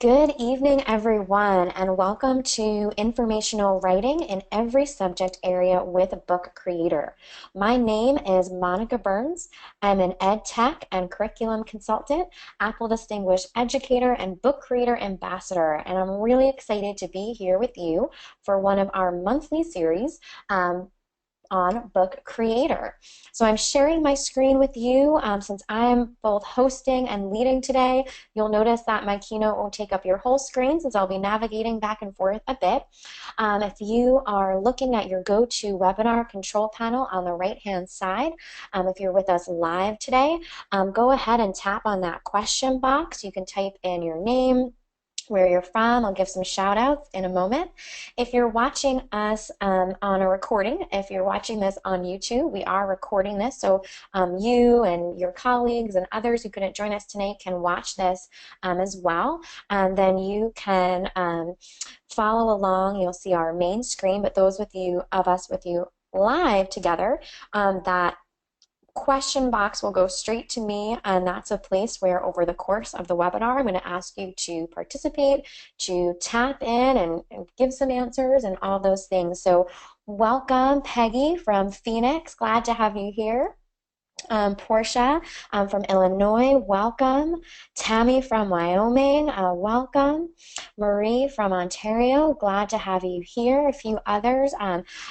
Good evening, everyone, and welcome to Informational Writing in Every Subject Area with a Book Creator. My name is Monica Burns. I'm an ed tech and curriculum consultant, Apple Distinguished Educator, and Book Creator Ambassador, and I'm really excited to be here with you for one of our monthly series. On Book Creator. So I'm sharing my screen with you since I'm both hosting and leading today. You'll notice that my keynote won't take up your whole screen since I'll be navigating back and forth a bit. If you are looking at your go-to webinar control panel on the right-hand side, if you're with us live today, go ahead and tap on that question box. You can type in your name, where you're from. I'll give some shout outs in a moment. If you're watching us on a recording, if you're watching this on YouTube, we are recording this, so you and your colleagues and others who couldn't join us tonight can watch this as well. And then you can follow along. You'll see our main screen, but those of us with you live together, that question box will go straight to me, and that's a place where over the course of the webinar I'm going to ask you to participate, to tap in and give some answers and all those things. So welcome, Peggy from Phoenix, glad to have you here. Portia from Illinois, welcome. Tammy from Wyoming, welcome. Marie from Ontario, glad to have you here. A few others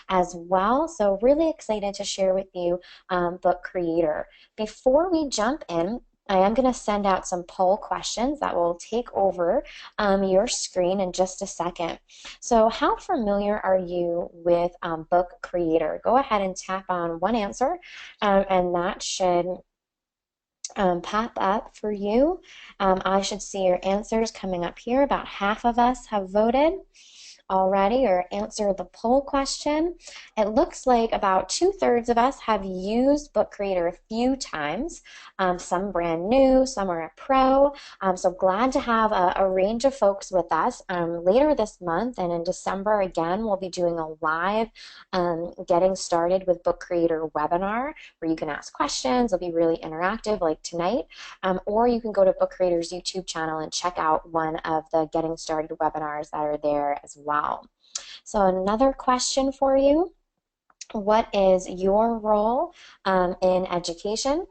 as well. So really excited to share with you Book Creator. Before we jump in, I am going to send out some poll questions that will take over your screen in just a second. So how familiar are you with Book Creator? Go ahead and tap on one answer, and that should pop up for you. I should see your answers coming up here. About half of us have voted already or answered the poll question. It looks like about 2/3 of us have used Book Creator a few times, some brand new, some are a pro. So glad to have a range of folks with us. Later this month and in December again, we'll be doing a live Getting Started with Book Creator webinar where you can ask questions. It'll be really interactive like tonight, or you can go to Book Creator's YouTube channel and check out one of the Getting Started webinars that are there as well. So another question for you. What is your role in education?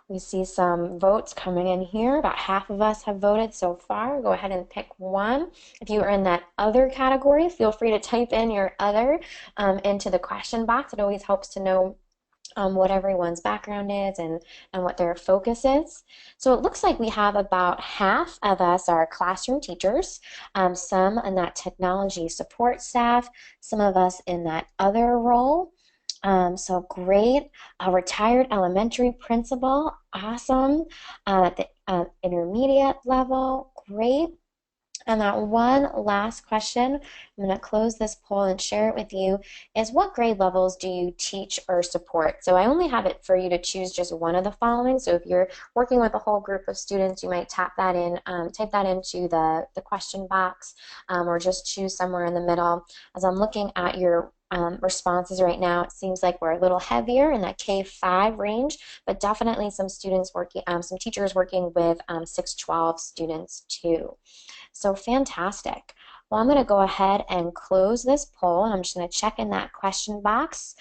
We see some votes coming in here. About half of us have voted so far. Go ahead and pick one. If you are in that other category, feel free to type in your other into the question box. It always helps to know what everyone's background is and what their focus is. So it looks like we have about half of us are classroom teachers, some in that technology support staff, some of us in that other role. So great. A retired elementary principal, awesome. At the intermediate level, great. And that one last question, I'm going to close this poll and share it with you, is what grade levels do you teach or support? So I only have it for you to choose just one of the following. So if you're working with a whole group of students, you might tap that in, type that into the question box, or just choose somewhere in the middle. As I'm looking at your responses right now, it seems like we're a little heavier in that K5 range, but definitely some students working, some teachers working with 612 students too. So fantastic. Well, I'm going to go ahead and close this poll, and I'm just going to check in that question box.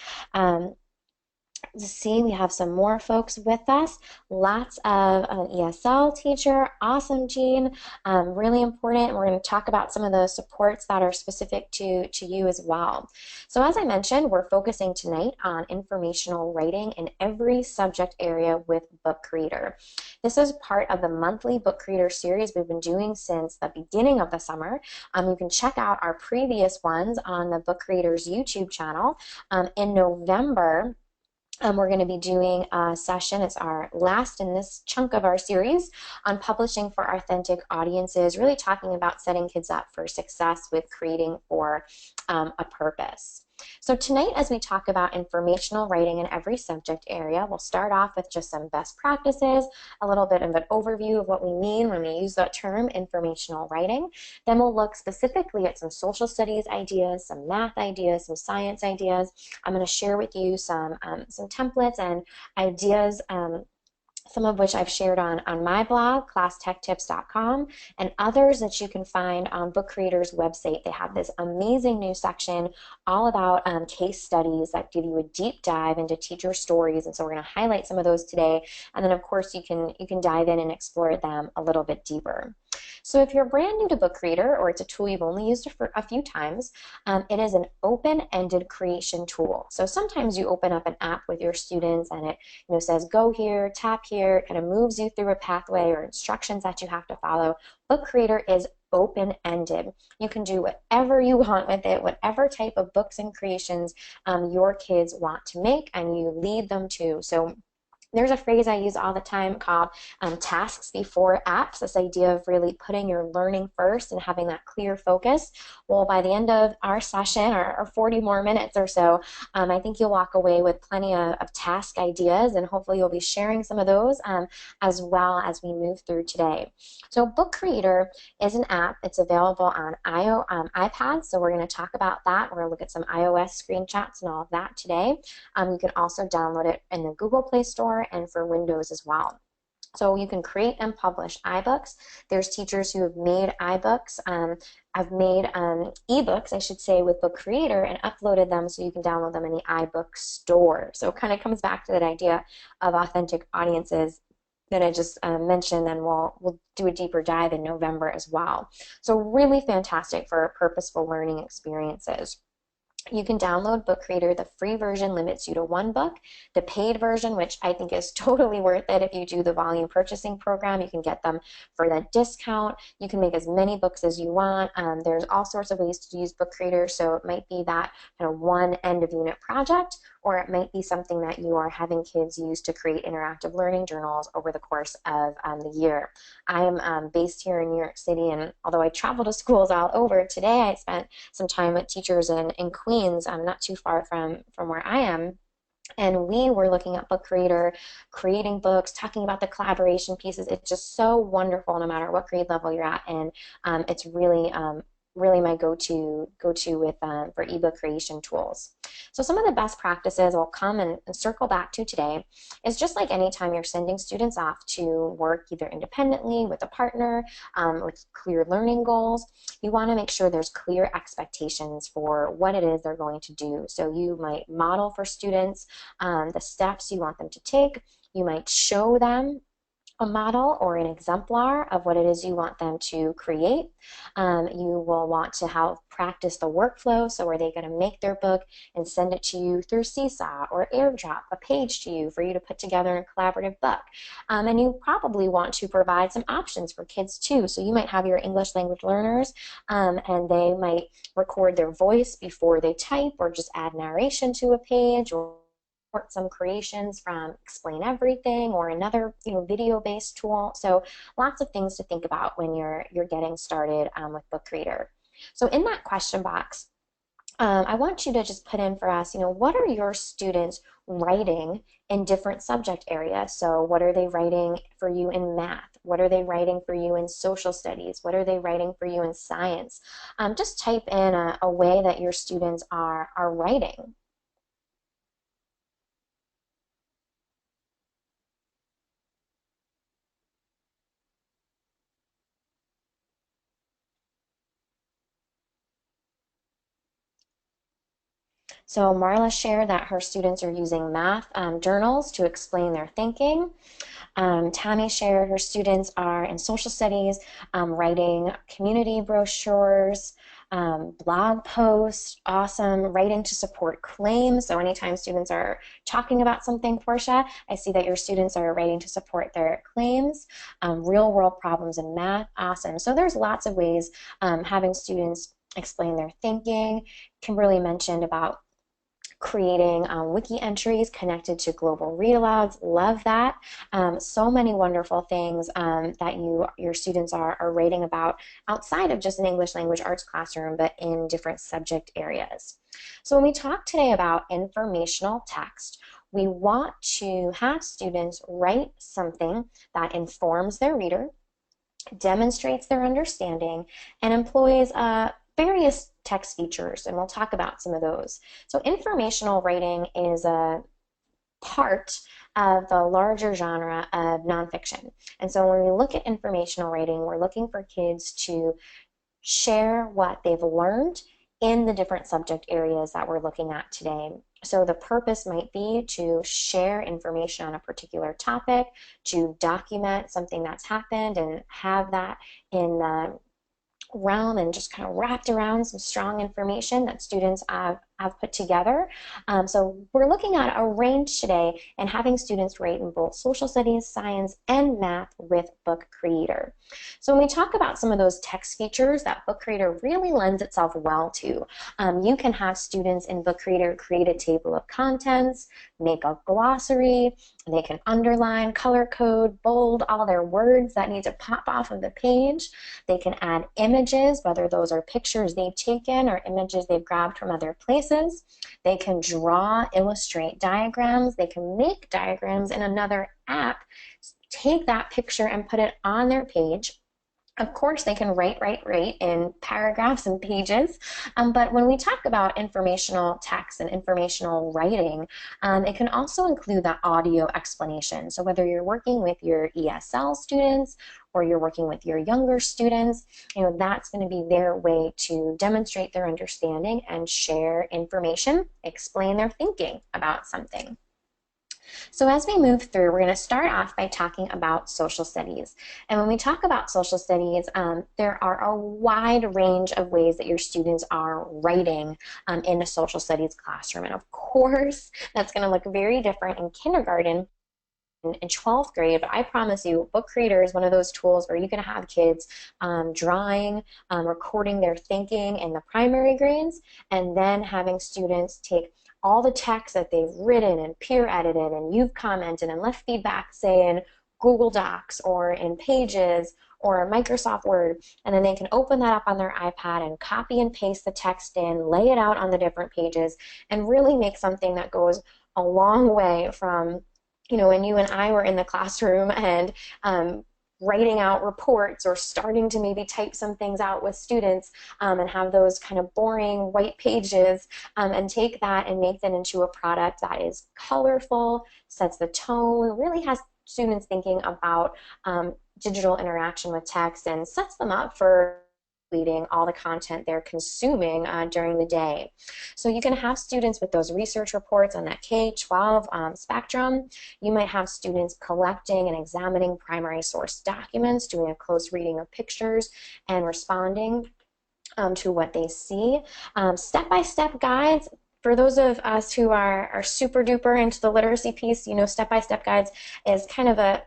To see we have some more folks with us. Lots of an ESL teacher. Awesome, Jean. Really important. We're going to talk about some of the supports that are specific to you as well. So as I mentioned, we're focusing tonight on informational writing in every subject area with Book Creator. This is part of the monthly Book Creator series we've been doing since the beginning of the summer. You can check out our previous ones on the Book Creator's YouTube channel. In November, we're going to be doing a session, it's our last in this chunk of our series, on publishing for authentic audiences, really talking about setting kids up for success with creating for a purpose. So tonight, as we talk about informational writing in every subject area, we'll start off with just some best practices, a little bit of an overview of what we mean when we use that term, informational writing. Then we'll look specifically at some social studies ideas, some math ideas, some science ideas. I'm going to share with you some templates and ideas, some of which I've shared on my blog, classtechtips.com, and others that you can find on Book Creator's website. They have this amazing new section all about case studies that give you a deep dive into teacher stories, and so we're going to highlight some of those today. And then, of course, you can dive in and explore them a little bit deeper. So if you're brand new to Book Creator, or it's a tool you've only used for a few times, it is an open-ended creation tool. So sometimes you open up an app with your students and it says go here, tap here, it kind of moves you through a pathway or instructions that you have to follow. Book Creator is open-ended. You can do whatever you want with it, whatever type of books and creations your kids want to make, and you lead them to. So there's a phrase I use all the time called tasks before apps, this idea of really putting your learning first and having that clear focus. Well, by the end of our session, or 40 more minutes or so, I think you'll walk away with plenty of task ideas, and hopefully you'll be sharing some of those as well as we move through today. So Book Creator is an app. It's available on iPad, so we're going to talk about that. We're going to look at some iOS screenshots and all of that today. You can also download it in the Google Play Store and for Windows as well. So you can create and publish iBooks. There's teachers who have made iBooks, have made ebooks, I should say, with Book Creator and uploaded them so you can download them in the iBook store. So it kind of comes back to that idea of authentic audiences that I just mentioned, and we'll do a deeper dive in November as well. So really fantastic for purposeful learning experiences. You can download Book Creator. The free version limits you to one book. The paid version, which I think is totally worth it if you do the volume purchasing program, you can get them for that discount. You can make as many books as you want. There's all sorts of ways to use Book Creator, so it might be that kind of one end of unit project, or it might be something that you are having kids use to create interactive learning journals over the course of the year. I am based here in New York City, and although I travel to schools all over, today I spent some time with teachers in Queens, not too far from where I am. And we were looking at Book Creator, creating books, talking about the collaboration pieces. It's just so wonderful no matter what grade level you're at, and it's really my go-to with for ebook creation tools. So some of the best practices I'll come and circle back to today is just like anytime you're sending students off to work either independently with a partner with clear learning goals, you want to make sure there's clear expectations for what it is they're going to do. So you might model for students the steps you want them to take. You might show them a model or an exemplar of what it is you want them to create. You will want to have practice the workflow. So are they going to make their book and send it to you through Seesaw or AirDrop a page to you for you to put together in a collaborative book? And you probably want to provide some options for kids too. So you might have your English language learners and they might record their voice before they type, or just add narration to a page, or some creations from Explain Everything or another video-based tool. So lots of things to think about when you're getting started with Book Creator. So in that question box, I want you to just put in for us, what are your students writing in different subject areas? So what are they writing for you in math? What are they writing for you in social studies? What are they writing for you in science? Just type in a way that your students are writing. So Marla shared that her students are using math journals to explain their thinking. Tammy shared her students are in social studies writing community brochures, blog posts, awesome, writing to support claims. So anytime students are talking about something, Portia, I see that your students are writing to support their claims. Real world problems in math, awesome. So there's lots of ways having students explain their thinking. Kimberly mentioned about creating wiki entries connected to global read alouds. Love that. So many wonderful things that your students are writing about outside of just an English language arts classroom, but in different subject areas. So when we talk today about informational text, we want to have students write something that informs their reader, demonstrates their understanding, and employs various text features, and we'll talk about some of those. So informational writing is a part of the larger genre of nonfiction. And so when we look at informational writing, we're looking for kids to share what they've learned in the different subject areas that we're looking at today. So the purpose might be to share information on a particular topic, to document something that's happened and have that in the realm and just kind of wrapped around some strong information that students have put together. So we're looking at a range today and having students write in both social studies, science, and math with Book Creator. So when we talk about some of those text features that Book Creator really lends itself well to, you can have students in Book Creator create a table of contents, make a glossary, they can underline, color code, bold all their words that need to pop off of the page. They can add images, whether those are pictures they've taken or images they've grabbed from other places. They can draw, illustrate diagrams. They can make diagrams in another app, take that picture and put it on their page. Of course, they can write in paragraphs and pages, but when we talk about informational text and informational writing, it can also include that audio explanation. So whether you're working with your ESL students or you're working with your younger students, that's going to be their way to demonstrate their understanding and share information, explain their thinking about something. So as we move through, we're going to start off by talking about social studies. And when we talk about social studies, there are a wide range of ways that your students are writing in a social studies classroom. And of course, that's going to look very different in kindergarten in 12th grade, but I promise you, Book Creator is one of those tools where you can have kids drawing, recording their thinking in the primary grades, and then having students take all the text that they've written and peer edited and you've commented and left feedback, say in Google Docs or in Pages or Microsoft Word, and then they can open that up on their iPad and copy and paste the text in, lay it out on the different pages, and really make something that goes a long way from, when you and I were in the classroom and writing out reports or starting to maybe type some things out with students and have those kind of boring white pages and take that and make that into a product that is colorful, sets the tone, really has students thinking about digital interaction with text and sets them up for completing all the content they're consuming during the day. So you can have students with those research reports on that K-12 spectrum. You might have students collecting and examining primary source documents, doing a close reading of pictures, and responding to what they see. Step-by-step guides. For those of us who are super duper into the literacy piece, step-by-step guides is kind of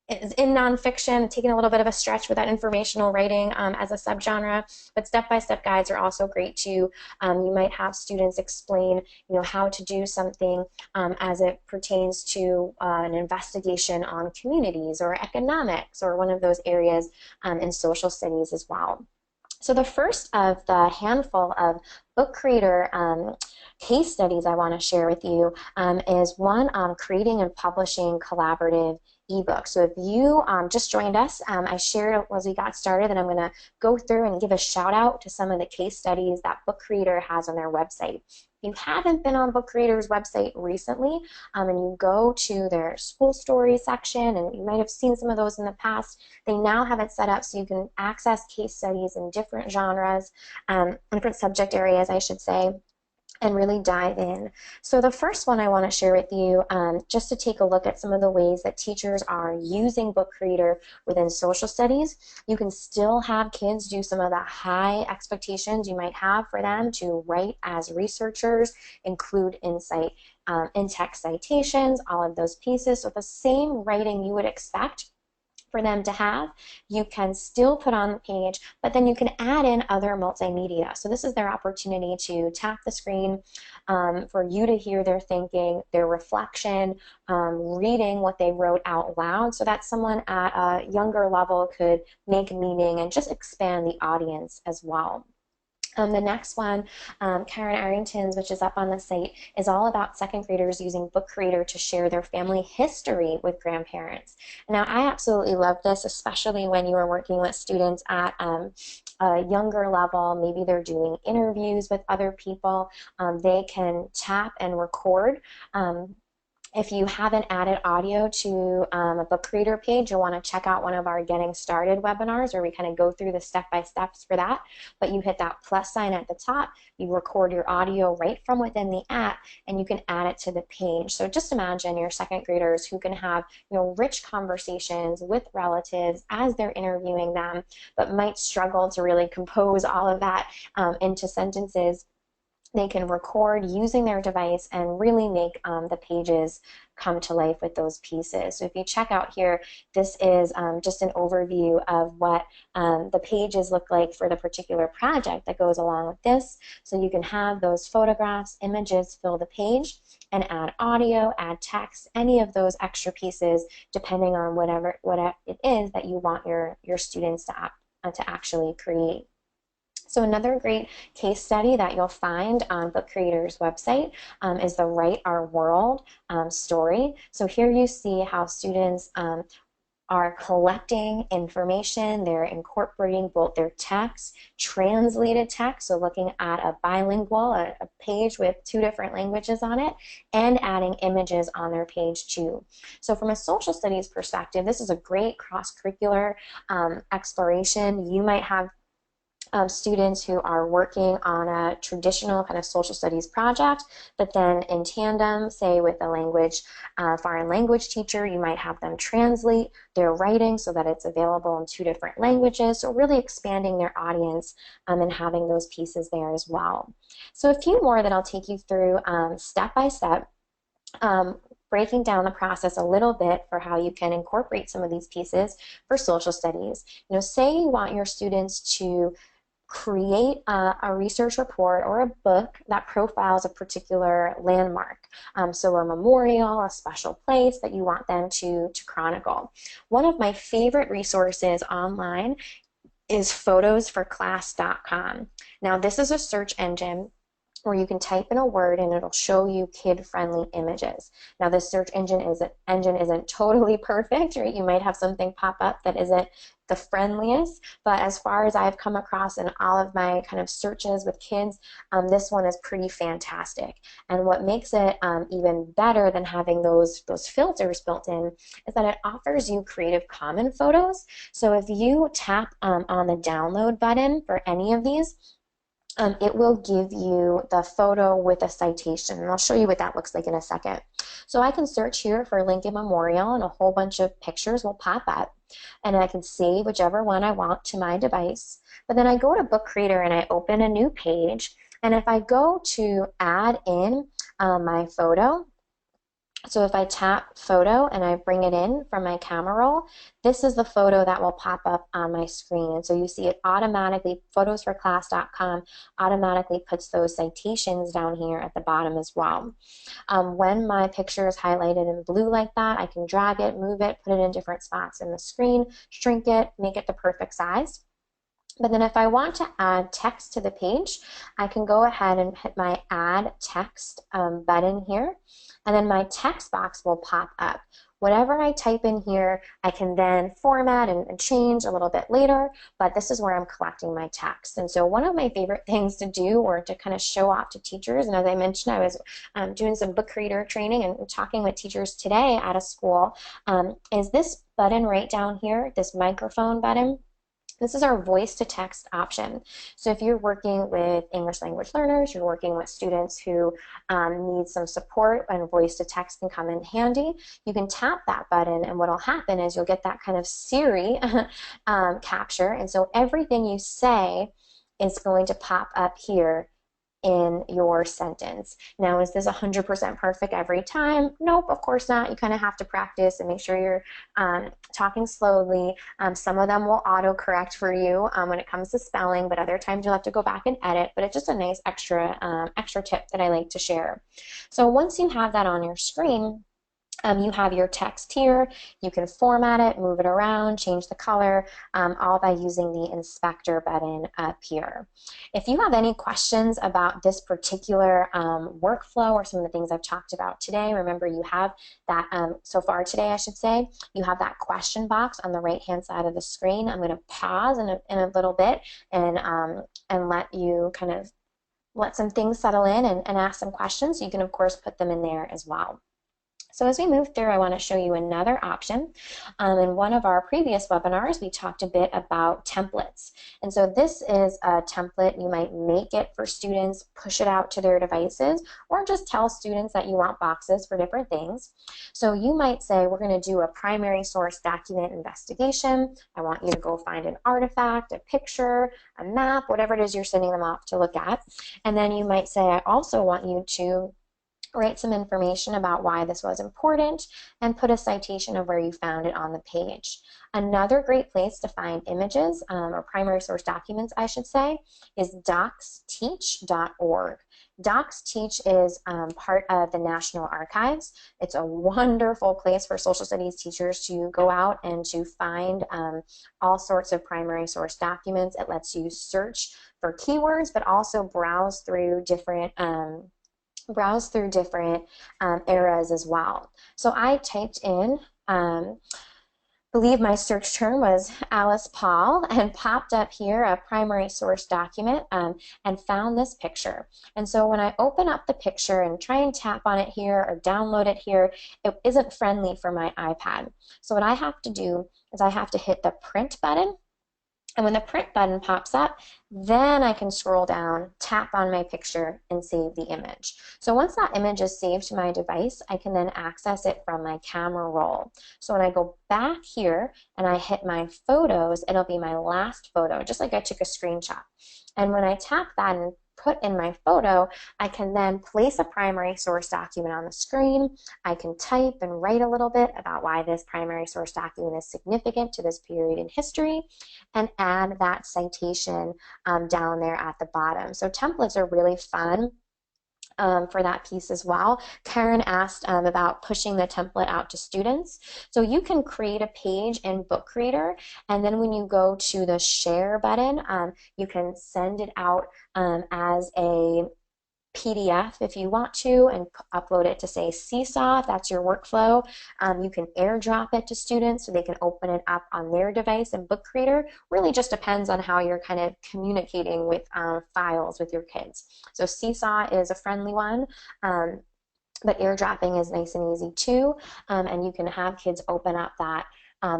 is in nonfiction, taking a little bit of a stretch with that informational writing as a subgenre, but step-by-step guides are also great too. You might have students explain, how to do something as it pertains to an investigation on communities or economics or one of those areas in social studies as well. So the first of the handful of Book Creator case studies I want to share with you is one on creating and publishing collaborative ebook. So if you just joined us, I shared as we got started that I'm going to go through and give a shout out to some of the case studies that Book Creator has on their website. If you haven't been on Book Creator's website recently and you go to their school story section, and you might have seen some of those in the past, they now have it set up so you can access case studies in different genres, different subject areas, I should say, and really dive in. So the first one I want to share with you, just to take a look at some of the ways that teachers are using Book Creator within social studies. You can still have kids do some of the high expectations you might have for them to write as researchers, include insight, in-text citations, all of those pieces. So the same writing you would expect for them to have. You can still put on the page, but then you can add in other multimedia. So this is their opportunity to tap the screen, for you to hear their thinking, their reflection, reading what they wrote out loud, so that someone at a younger level could make meaning and just expand the audience as well. The next one, Karen Arrington's, which is up on the site, is all about second graders using Book Creator to share their family history with grandparents. Now, I absolutely love this, especially when you are working with students at a younger level. Maybe they're doing interviews with other people. They can tap and record. If you haven't added audio to a book creator page, you'll want to check out one of our Getting Started webinars where we kind of go through the step-by-steps for that. But you hit that plus sign at the top, you record your audio right from within the app, and you can add it to the page. So just imagine your second graders who can have, rich conversations with relatives as they're interviewing them, but might struggle to really compose all of that into sentences. They can record using their device and really make the pages come to life with those pieces. So if you check out here, this is just an overview of what the pages look like for the particular project that goes along with this. So you can have those photographs, images fill the page, and add audio, add text, any of those extra pieces, depending on what it is that you want your students to actually create. So another great case study that you'll find on Book Creator's website is the Write Our World story. So here you see how students are collecting information. They're incorporating both their text, translated text, so looking at a bilingual, a page with 2 different languages on it, and adding images on their page too. So from a social studies perspective, this is a great cross-curricular exploration. You might have students who are working on a traditional kind of social studies project, but then in tandem, say with a foreign language teacher, you might have them translate their writing so that it's available in 2 different languages. So really expanding their audience and having those pieces there as well. So a few more that I'll take you through step by step. Breaking down the process a little bit for how you can incorporate some of these pieces for social studies. Say you want your students to create a research report or a book that profiles a particular landmark. So a memorial, a special place that you want them to chronicle. One of my favorite resources online is photosforclass.com. Now, this is a search engine where you can type in a word and it'll show you kid-friendly images. Now, this search engine isn't totally perfect, right? You might have something pop up that isn't the friendliest, but as far as I've come across in all of my kind of searches with kids, this one is pretty fantastic. And what makes it even better than having those filters built in is that it offers you Creative Commons photos. So if you tap on the download button for any of these, it will give you the photo with a citation, and I'll show you what that looks like in a second. So I can search here for Lincoln Memorial, and a whole bunch of pictures will pop up, and I can save whichever one I want to my device. But then I go to Book Creator and I open a new page, and if I go to add in my photo, so if I tap photo and I bring it in from my camera roll, this is the photo that will pop up on my screen. And so you see it automatically, photosforclass.com automatically puts those citations down here at the bottom as well. When my picture is highlighted in blue like that, I can drag it, move it, put it in different spots in the screen, shrink it, make it the perfect size. But then if I want to add text to the page, I can go ahead and hit my Add Text button here, and then my text box will pop up. Whatever I type in here, I can then format and change a little bit later, but this is where I'm collecting my text. And so one of my favorite things to do, or to kind of show off to teachers, and as I mentioned, I was doing some book creator training and talking with teachers today at a school, is this button right down here, this microphone button. This is our voice to text option. So if you're working with English language learners, you're working with students who need some support, and voice to text can come in handy, you can tap that button, and what'll happen is you'll get that kind of Siri capture, and so everything you say is going to pop up here in your sentence. Now, is this 100% perfect every time? Nope, of course not. You kind of have to practice and make sure you're talking slowly. Some of them will autocorrect for you when it comes to spelling, but other times you'll have to go back and edit. But it's just a nice extra tip that I like to share. So once you have that on your screen, you have your text here. You can format it, move it around, change the color, all by using the inspector button up here. If you have any questions about this particular workflow or some of the things I've talked about today, remember you have that, so far today I should say, you have that question box on the right-hand side of the screen. I'm going to pause in a little bit and let you kind of let some things settle in and ask some questions. You can, of course, put them in there as well. So as we move through, I want to show you another option. In one of our previous webinars, we talked a bit about templates. And so this is a template. You might make it for students, push it out to their devices, or just tell students that you want boxes for different things. So you might say, we're going to do a primary source document investigation. I want you to go find an artifact, a picture, a map, whatever it is you're sending them off to look at. And then you might say, I also want you to write some information about why this was important and put a citation of where you found it on the page. Another great place to find images or primary source documents, I should say, is docsteach.org. DocsTeach is part of the National Archives. It's a wonderful place for social studies teachers to go out and to find all sorts of primary source documents. It lets you search for keywords, but also browse through different eras as well. So I typed in, believe my search term was Alice Paul, and popped up here a primary source document and found this picture. And so when I open up the picture and try and tap on it here or download it here, it isn't friendly for my iPad. So what I have to do is I have to hit the print button. And when the print button pops up, then I can scroll down, tap on my picture, and save the image. So once that image is saved to my device, I can then access it from my camera roll. So when I go back here and I hit my photos, it'll be my last photo, just like I took a screenshot. And when I tap that and put in my photo, I can then place a primary source document on the screen. I can type and write a little bit about why this primary source document is significant to this period in history, and add that citation down there at the bottom. So templates are really fun for that piece as well. Karen asked about pushing the template out to students. So you can create a page in Book Creator, and then when you go to the share button, you can send it out as a PDF if you want to, and upload it to, say, Seesaw, if that's your workflow. You can airdrop it to students so they can open it up on their device in Book Creator. Really just depends on how you're kind of communicating with files with your kids. So Seesaw is a friendly one, but airdropping is nice and easy too. And you can have kids open up that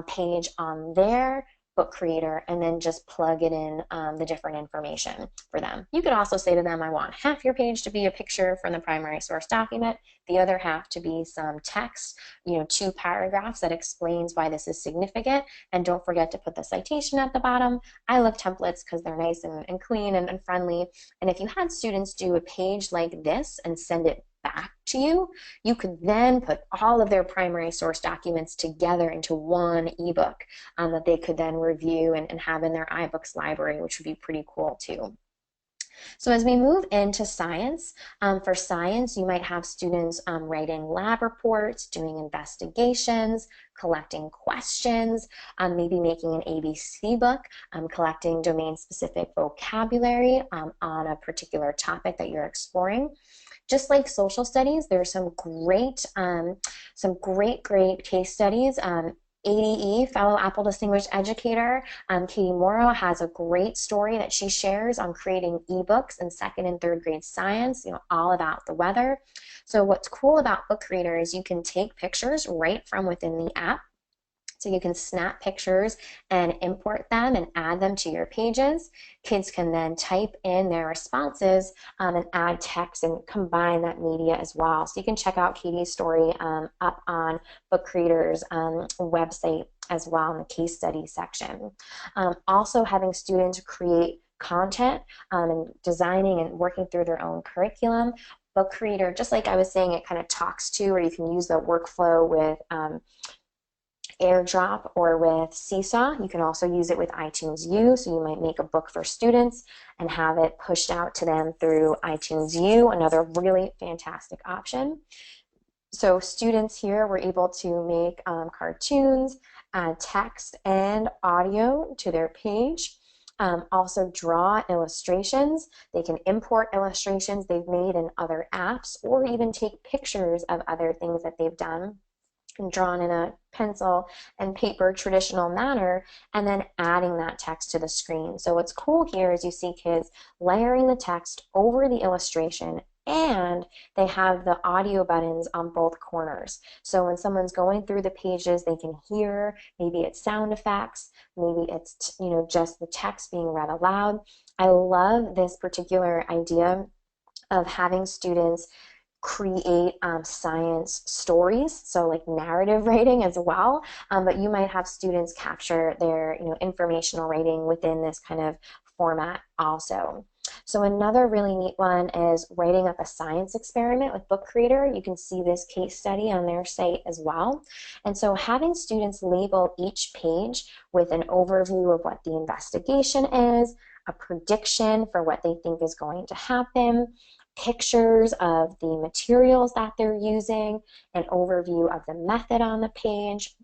page on their Book Creator and then just plug it in the different information for them. You could also say to them, I want half your page to be a picture from the primary source document, the other half to be some text, 2 paragraphs that explains why this is significant, and don't forget to put the citation at the bottom. I love templates because they're nice and clean and friendly, and if you had students do a page like this and send it back to you, you could then put all of their primary source documents together into one ebook that they could then review and have in their iBooks library, which would be pretty cool too. So as we move into science, for science, you might have students writing lab reports, doing investigations, collecting questions, maybe making an ABC book, collecting domain-specific vocabulary on a particular topic that you're exploring. Just like social studies, there's some great case studies. ADE, fellow Apple Distinguished Educator, Katie Morrow, has a great story that she shares on creating ebooks in 2nd and 3rd grade science, all about the weather. So what's cool about Book Creator is you can take pictures right from within the app. So you can snap pictures and import them and add them to your pages. Kids can then type in their responses and add text and combine that media as well. So you can check out Katie's story up on Book Creator's website as well in the case study section. Also having students create content and designing and working through their own curriculum. Book Creator, just like I was saying, it kind of talks to, or you can use the workflow with AirDrop or with Seesaw. You can also use it with iTunes U. So you might make a book for students and have it pushed out to them through iTunes U, another really fantastic option. So students here were able to make cartoons, add text and audio to their page. Also draw illustrations. They can import illustrations they've made in other apps, or even take pictures of other things that they've done and drawn in a pencil and paper traditional manner, and then adding that text to the screen. So what's cool here is you see kids layering the text over the illustration, and they have the audio buttons on both corners. So when someone's going through the pages, they can hear, maybe it's sound effects, maybe it's just the text being read aloud. I love this particular idea of having students create science stories, so like narrative writing as well, but you might have students capture their informational writing within this kind of format also. So another really neat one is writing up a science experiment with Book Creator. You can see this case study on their site as well. And so having students label each page with an overview of what the investigation is, a prediction for what they think is going to happen, pictures of the materials that they're using, an overview of the method on the page,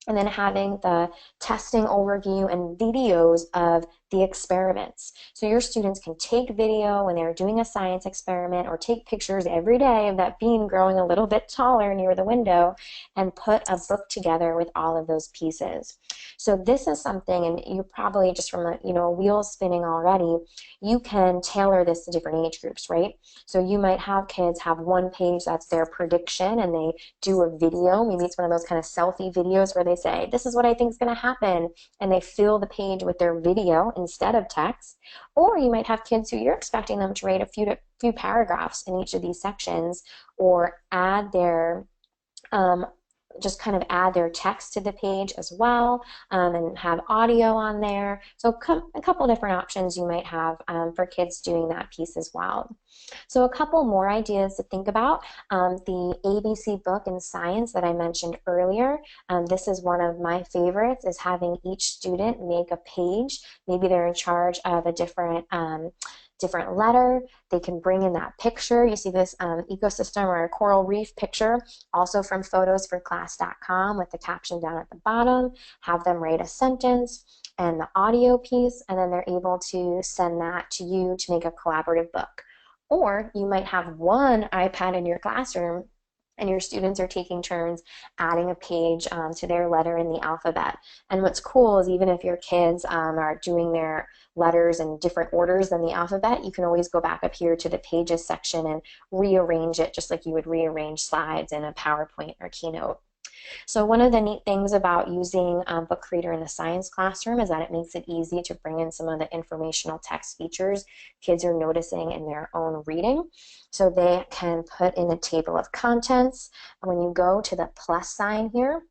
and then having the testing overview and videos of the experiments. So your students can take video when they're doing a science experiment, or take pictures every day of that bean growing a little bit taller near the window, and put a book together with all of those pieces. So this is something, and you probably just from a wheels spinning already, you can tailor this to different age groups, right? So you might have kids have one page that's their prediction, and they do a video. Maybe it's one of those kind of selfie videos where they say, this is what I think is going to happen, and they fill the page with their video instead of text. Or you might have kids who you're expecting them to write a few paragraphs in each of these sections, or add their just kind of add their text to the page as well, and have audio on there. So a couple different options you might have for kids doing that piece as well. So a couple more ideas to think about. The ABC book in science that I mentioned earlier, this is one of my favorites, is having each student make a page. Maybe they're in charge of a different letter. They can bring in that picture. You see this ecosystem or a coral reef picture, also from photosforclass.com, with the caption down at the bottom. Have them write a sentence and the audio piece, and then they're able to send that to you to make a collaborative book. Or you might have one iPad in your classroom, and your students are taking turns adding a page to their letter in the alphabet. And what's cool is, even if your kids are doing their letters in different orders than the alphabet, you can always go back up here to the pages section and rearrange it just like you would rearrange slides in a PowerPoint or Keynote. So one of the neat things about using Book Creator in the science classroom is that it makes it easy to bring in some of the informational text features kids are noticing in their own reading. So they can put in a table of contents. And when you go to the plus sign here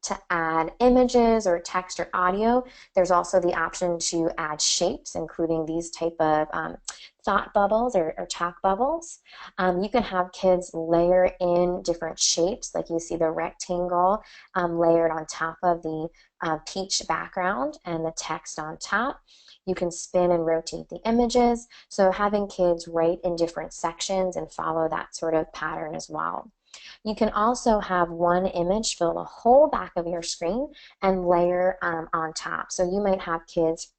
to add images or text or audio, there's also the option to add shapes, including these type of thought bubbles or talk bubbles. You can have kids layer in different shapes, like you see the rectangle layered on top of the peach background and the text on top. You can spin and rotate the images, so having kids write in different sections and follow that sort of pattern as well. You can also have one image fill the whole back of your screen and layer on top. So you might have kids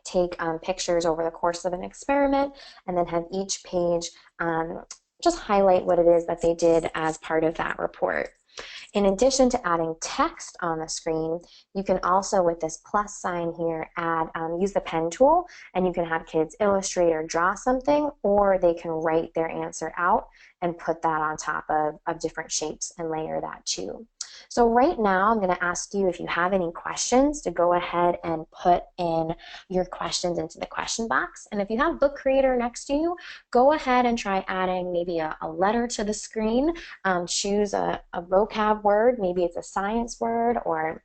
take pictures over the course of an experiment, and then have each page just highlight what it is that they did as part of that report. In addition to adding text on the screen, you can also, with this plus sign here, add use the pen tool, and you can have kids illustrate or draw something, or they can write their answer out and put that on top of different shapes and layer that too. So right now, I'm going to ask you, if you have any questions, to go ahead and put in your questions into the question box. And if you have Book Creator next to you, go ahead and try adding maybe a letter to the screen. Choose a vocab word, maybe it's a science word, or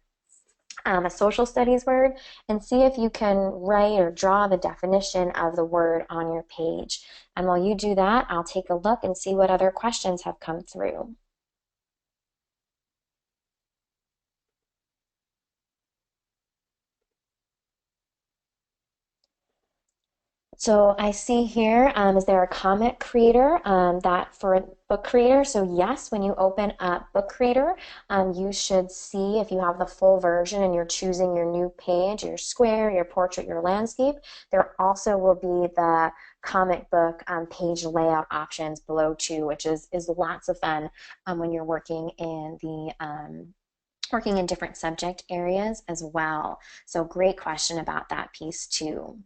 a social studies word, and see if you can write or draw the definition of the word on your page. And while you do that, I'll take a look and see what other questions have come through. So I see here, is there a comment creator that for book creator? So yes, when you open up book creator, you should see if you have the full version and you're choosing your new page, your square, your portrait, your landscape, there also will be the comic book page layout options below too, which is lots of fun when you're working in the working in different subject areas as well. So great question about that piece too.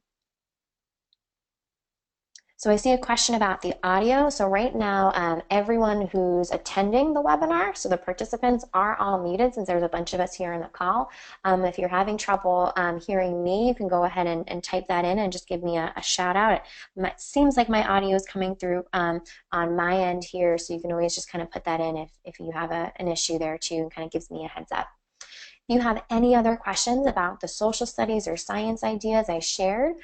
So I see a question about the audio. So right now, everyone who's attending the webinar, so the participants are all muted since there's a bunch of us here on the call. If you're having trouble hearing me, you can go ahead and type that in and just give me a shout out. It seems like my audio is coming through on my end here, so you can always just kind of put that in if you have an issue there too, and kind of gives me a heads up. If you have any other questions about the social studies or science ideas I shared,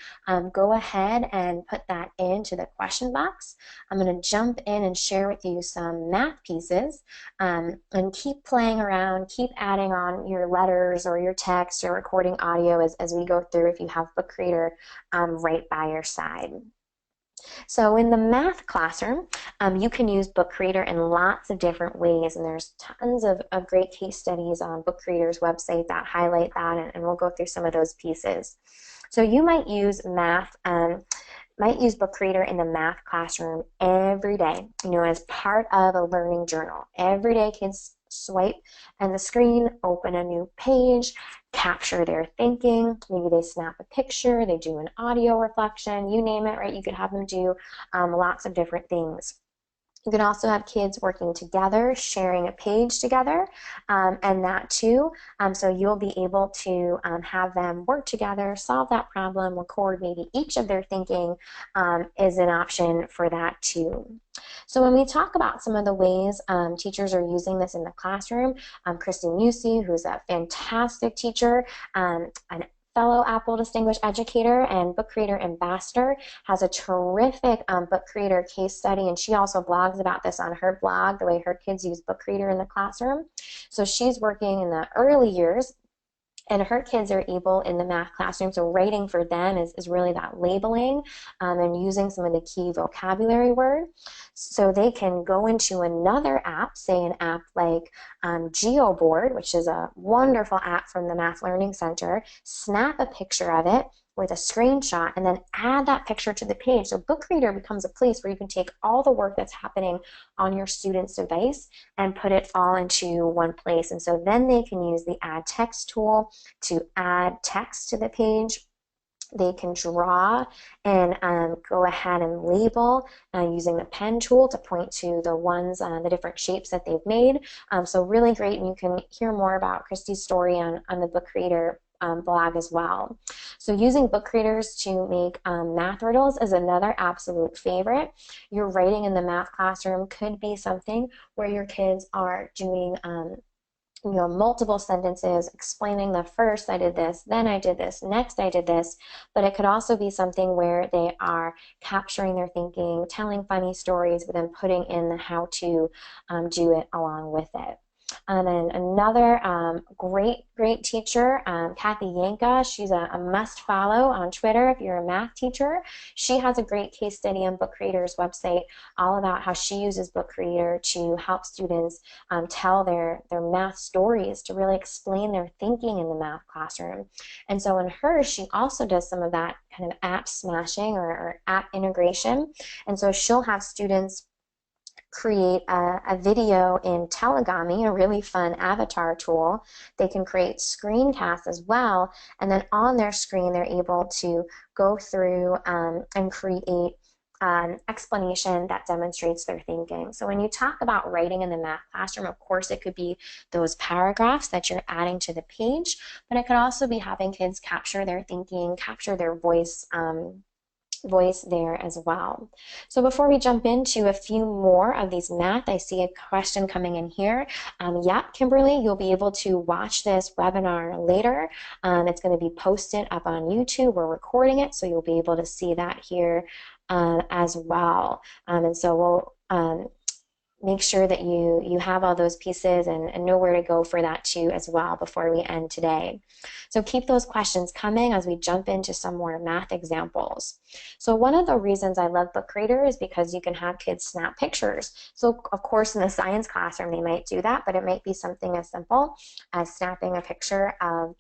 go ahead and put that into the question box. I'm going to jump in and share with you some math pieces and keep playing around, keep adding on your letters or your text or recording audio as we go through if you have Book Creator right by your side. So in the math classroom, you can use Book Creator in lots of different ways, and there's tons of great case studies on Book Creator's website that highlight that, and we'll go through some of those pieces. So you might use Book Creator in the math classroom every day, as part of a learning journal. Every day kids swipe and the screen, open a new page, capture their thinking. Maybe they snap a picture, they do an audio reflection, you name it, right? You could have them do lots of different things. You can also have kids working together, sharing a page together, and that too. So you'll be able to have them work together, solve that problem, record maybe each of their thinking is an option for that too. So when we talk about some of the ways teachers are using this in the classroom, Christy Musey, who's a fantastic teacher, an fellow Apple Distinguished Educator and Book Creator Ambassador, has a terrific Book Creator case study, and she also blogs about this on her blog, the way her kids use Book Creator in the classroom. So she's working in the early years, and her kids are able in the math classroom, so writing for them is really that labeling and using some of the key vocabulary words. So they can go into another app, say an app like Geoboard, which is a wonderful app from the Math Learning Center, snap a picture of it with a screenshot and then add that picture to the page. So Book Creator becomes a place where you can take all the work that's happening on your student's device and put it all into one place. And so then they can use the add text tool to add text to the page. They can draw and go ahead and label using the pen tool to point to the ones, the different shapes that they've made. So really great, and you can hear more about Christy's story on the Book Creator blog as well. So using book creators to make math riddles is another absolute favorite. Your writing in the math classroom could be something where your kids are doing multiple sentences explaining the first I did this, then I did this, next I did this, but it could also be something where they are capturing their thinking, telling funny stories, but then putting in the how to do it along with it. And then another great teacher, Kathy Yanka, she's a must follow on Twitter if you're a math teacher. She has a great case study on Book Creator's website all about how she uses Book Creator to help students tell their math stories, to really explain their thinking in the math classroom. And so in hers, she also does some of that kind of app smashing or app integration. And so she'll have students create a video in Telegami, a really fun avatar tool. They can create screencasts as well, and then on their screen they're able to go through and create explanation that demonstrates their thinking. So when you talk about writing in the math classroom, of course it could be those paragraphs that you're adding to the page, but it could also be having kids capture their thinking, capture their voice voice there as well. So before we jump into a few more of these math, I see a question coming in here. Yeah, Kimberly, you'll be able to watch this webinar later. It's going to be posted up on YouTube. We're recording it, so you'll be able to see that here as well. And so we'll make sure that you have all those pieces and know where to go for that too as well before we end today. So keep those questions coming as we jump into some more math examples. So one of the reasons I love Book Reader is because you can have kids snap pictures. So of course in the science classroom they might do that, but it might be something as simple as snapping a picture of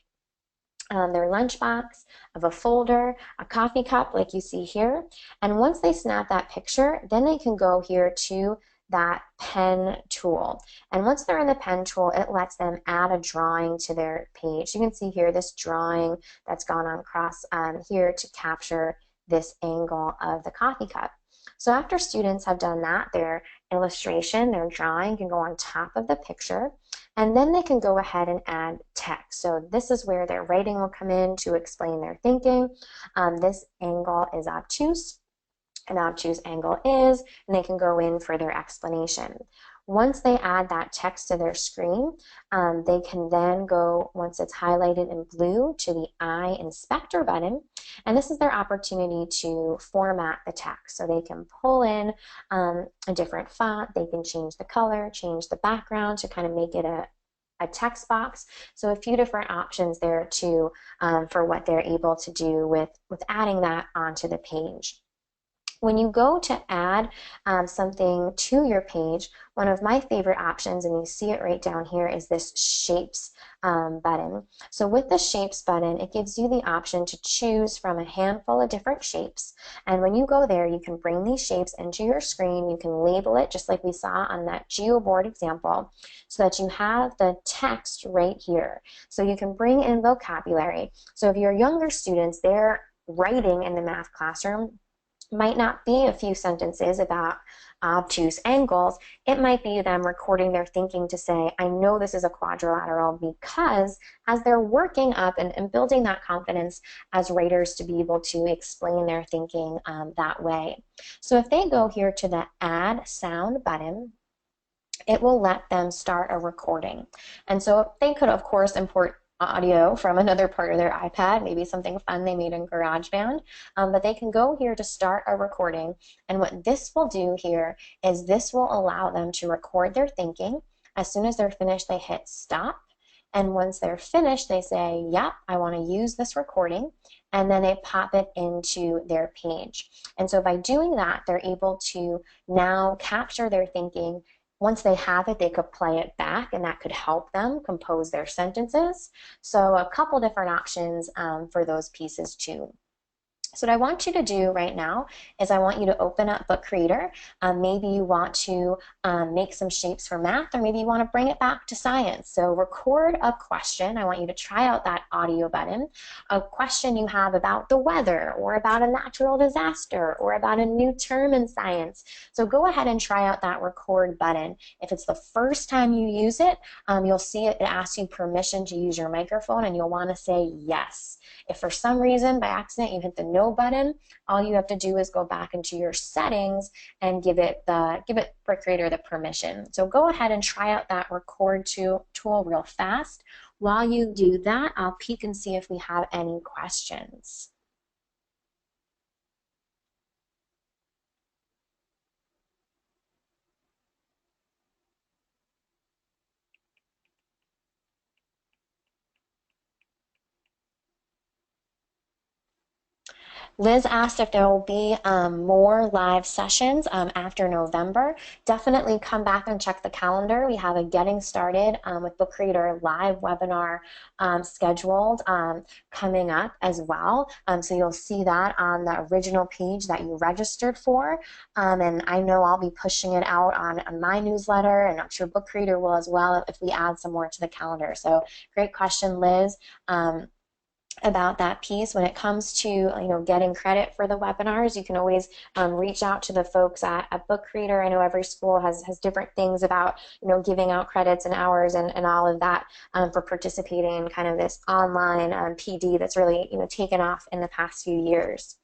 their lunchbox, of a folder, a coffee cup like you see here. And once they snap that picture, then they can go here to that pen tool. And once they're in the pen tool, it lets them add a drawing to their page. You can see here this drawing that's gone on across here to capture this angle of the coffee cup. So after students have done that, their illustration, their drawing can go on top of the picture, and then they can go ahead and add text. So this is where their writing will come in to explain their thinking. This angle is obtuse. An obtuse angle is, and they can go in for their explanation. Once they add that text to their screen, they can then go, once it's highlighted in blue, to the I Inspector button, and this is their opportunity to format the text. So they can pull in a different font, they can change the color, change the background to kind of make it a text box. So a few different options there too for what they're able to do with adding that onto the page. When you go to add something to your page, one of my favorite options, and you see it right down here, is this Shapes button. So with the Shapes button, it gives you the option to choose from a handful of different shapes. And when you go there, you can bring these shapes into your screen. You can label it just like we saw on that geoboard example so that you have the text right here. So you can bring in vocabulary. So if you're younger students, they're writing in the math classroom might not be a few sentences about obtuse angles. It might be them recording their thinking to say, I know this is a quadrilateral, because as they're working up and building that confidence as writers to be able to explain their thinking that way. So if they go here to the Add Sound button, it will let them start a recording. And so they could, of course, import audio from another part of their iPad, maybe something fun they made in GarageBand, but they can go here to start a recording. And what this will do here is this will allow them to record their thinking. As soon as they're finished, they hit stop. And once they're finished, they say, yep, I want to use this recording. And then they pop it into their page. And so by doing that, they're able to now capture their thinking. Once they have it, they could play it back, and that could help them compose their sentences. So a couple different options for those pieces too. So what I want you to do right now is I want you to open up Book Creator. Maybe you want to make some shapes for math, or maybe you want to bring it back to science. So record a question. I want you to try out that audio button. A question you have about the weather, or about a natural disaster, or about a new term in science. So go ahead and try out that record button. If it's the first time you use it, you'll see it asks you permission to use your microphone, and you'll want to say yes. If for some reason by accident you hit the no button, all you have to do is go back into your settings and give it Book Creator the permission. So go ahead and try out that record tool real fast. While you do that, I'll peek and see if we have any questions. Liz asked if there will be more live sessions after November. Definitely come back and check the calendar. We have a Getting Started with Book Creator live webinar scheduled coming up as well. So you'll see that on the original page that you registered for. And I know I'll be pushing it out on my newsletter, and I'm sure Book Creator will as well if we add some more to the calendar. So great question, Liz. About that piece. When it comes to getting credit for the webinars, you can always reach out to the folks at Book Creator. I know every school has different things about giving out credits and hours and all of that for participating in kind of this online PD that's really taken off in the past few years.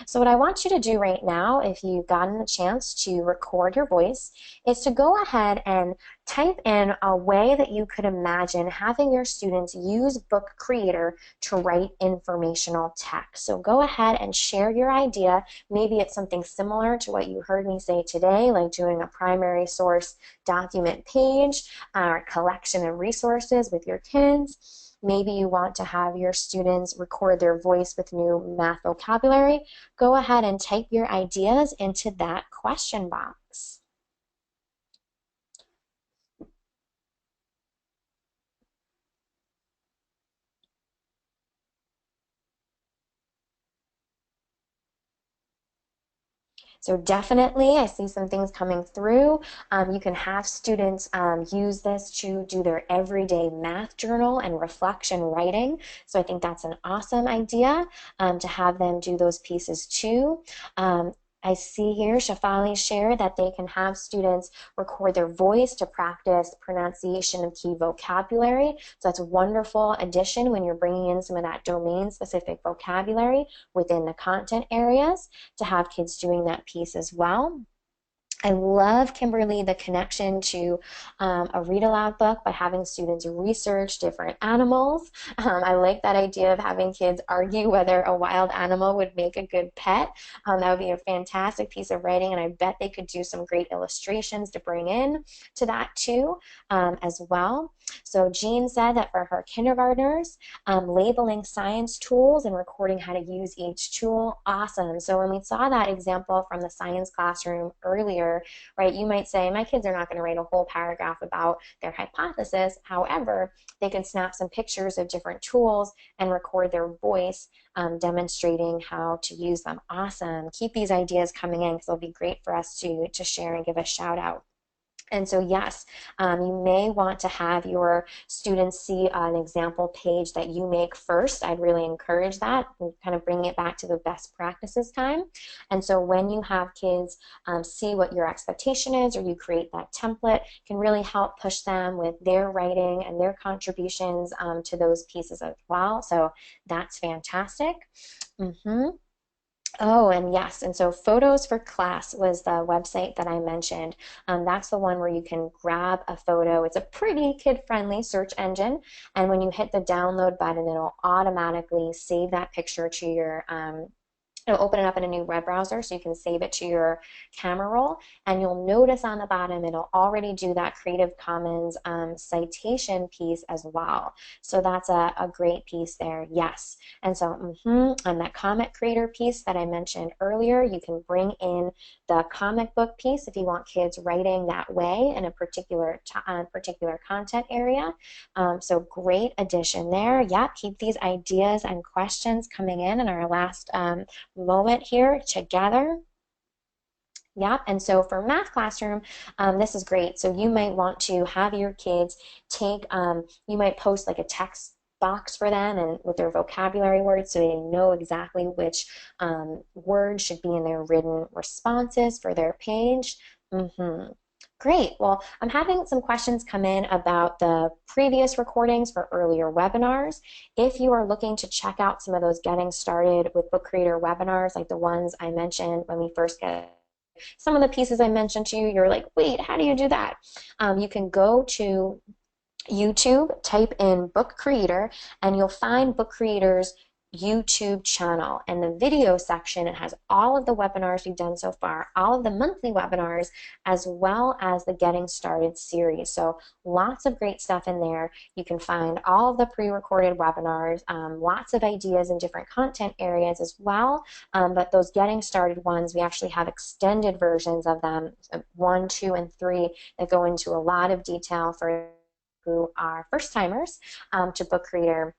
So what I want you to do right now, if you've gotten a chance to record your voice, is to go ahead and type in a way that you could imagine having your students use Book Creator to write informational text. So go ahead and share your idea. Maybe it's something similar to what you heard me say today, like doing a primary source document page or collection of resources with your kids. Maybe you want to have your students record their voice with new math vocabulary. Go ahead and type your ideas into that question box. So definitely, I see some things coming through. You can have students use this to do their everyday math journal and reflection writing. So I think that's an awesome idea to have them do those pieces too. I see here Shafali shared that they can have students record their voice to practice pronunciation of key vocabulary. So that's a wonderful addition when you're bringing in some of that domain-specific vocabulary within the content areas to have kids doing that piece as well. I love, Kimberly, the connection to a read aloud book by having students research different animals. I like that idea of having kids argue whether a wild animal would make a good pet. That would be a fantastic piece of writing, and I bet they could do some great illustrations to bring in to that too as well. So Jean said that for her kindergartners, labeling science tools and recording how to use each tool, awesome. So when we saw that example from the science classroom earlier, right, you might say, my kids are not going to write a whole paragraph about their hypothesis. However, they can snap some pictures of different tools and record their voice demonstrating how to use them. Awesome. Keep these ideas coming in because they'll be great for us to share and give a shout out. And so, yes, you may want to have your students see an example page that you make first. I'd really encourage that, and kind of bringing it back to the best practices time. And so when you have kids see what your expectation is, or you create that template, can really help push them with their writing and their contributions to those pieces as well. So that's fantastic. Oh, and yes, and so Photos for Class was the website that I mentioned. That's the one where you can grab a photo. It's a pretty kid-friendly search engine, and when you hit the download button, it'll automatically save that picture to your it'll open it up in a new web browser so you can save it to your camera roll, and you'll notice on the bottom it'll already do that Creative Commons citation piece as well. So that's a great piece there, yes. And so on that comic creator piece that I mentioned earlier, you can bring in the comic book piece if you want kids writing that way in a particular content area. So great addition there. Yeah, keep these ideas and questions coming in our last moment here together. Yep, and so for math classroom, this is great. So you might want to have your kids take, you might post like a text box for them and with their vocabulary words so they know exactly which words should be in their written responses for their page. Great. Well, I'm having some questions come in about the previous recordings for earlier webinars. If you are looking to check out some of those getting started with Book Creator webinars, like the ones I mentioned when we first get some of the pieces I mentioned to you, you're like, wait, how do you do that? You can go to YouTube, type in Book Creator, and you'll find Book Creator's YouTube channel. And the video section, it has all of the webinars we've done so far, all of the monthly webinars, as well as the Getting Started series. So lots of great stuff in there. You can find all of the pre-recorded webinars, lots of ideas in different content areas as well. But those Getting Started ones, we actually have extended versions of them, 1, 2, and 3, that go into a lot of detail for who are first timers to Book Creator.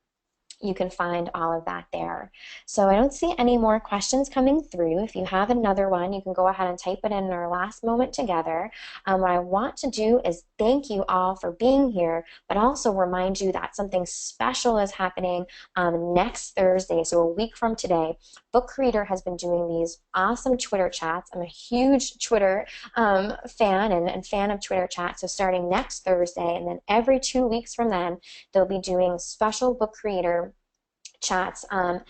You can find all of that there. So I don't see any more questions coming through. If you have another one, you can go ahead and type it in our last moment together. What I want to do is thank you all for being here, but also remind you that something special is happening next Thursday, so a week from today. Book Creator has been doing these awesome Twitter chats. I'm a huge Twitter fan and fan of Twitter chats. So starting next Thursday, and then every 2 weeks from then, they'll be doing special Book Creator chats on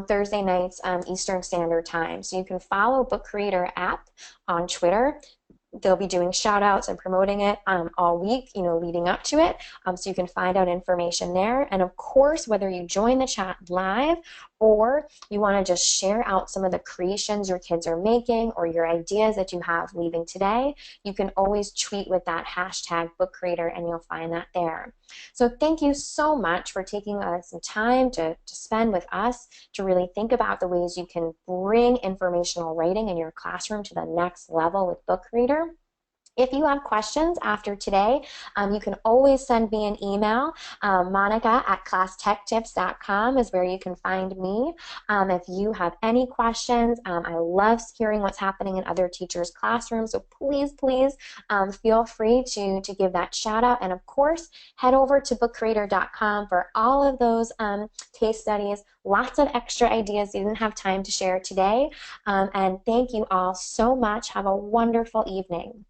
Thursday nights Eastern Standard Time. So you can follow Book Creator app on Twitter. They'll be doing shout outs and promoting it all week, leading up to it. So you can find out information there. And of course, whether you join the chat live or you want to just share out some of the creations your kids are making or your ideas that you have leaving today, you can always tweet with that hashtag Book Creator and you'll find that there. So thank you so much for taking some time to spend with us to really think about the ways you can bring informational writing in your classroom to the next level with Book Creator. If you have questions after today, you can always send me an email. Monica@classtechtips.com is where you can find me. If you have any questions, I love hearing what's happening in other teachers' classrooms. So please, please feel free to give that shout out. And of course, head over to bookcreator.com for all of those case studies, lots of extra ideas you didn't have time to share today. And thank you all so much. Have a wonderful evening.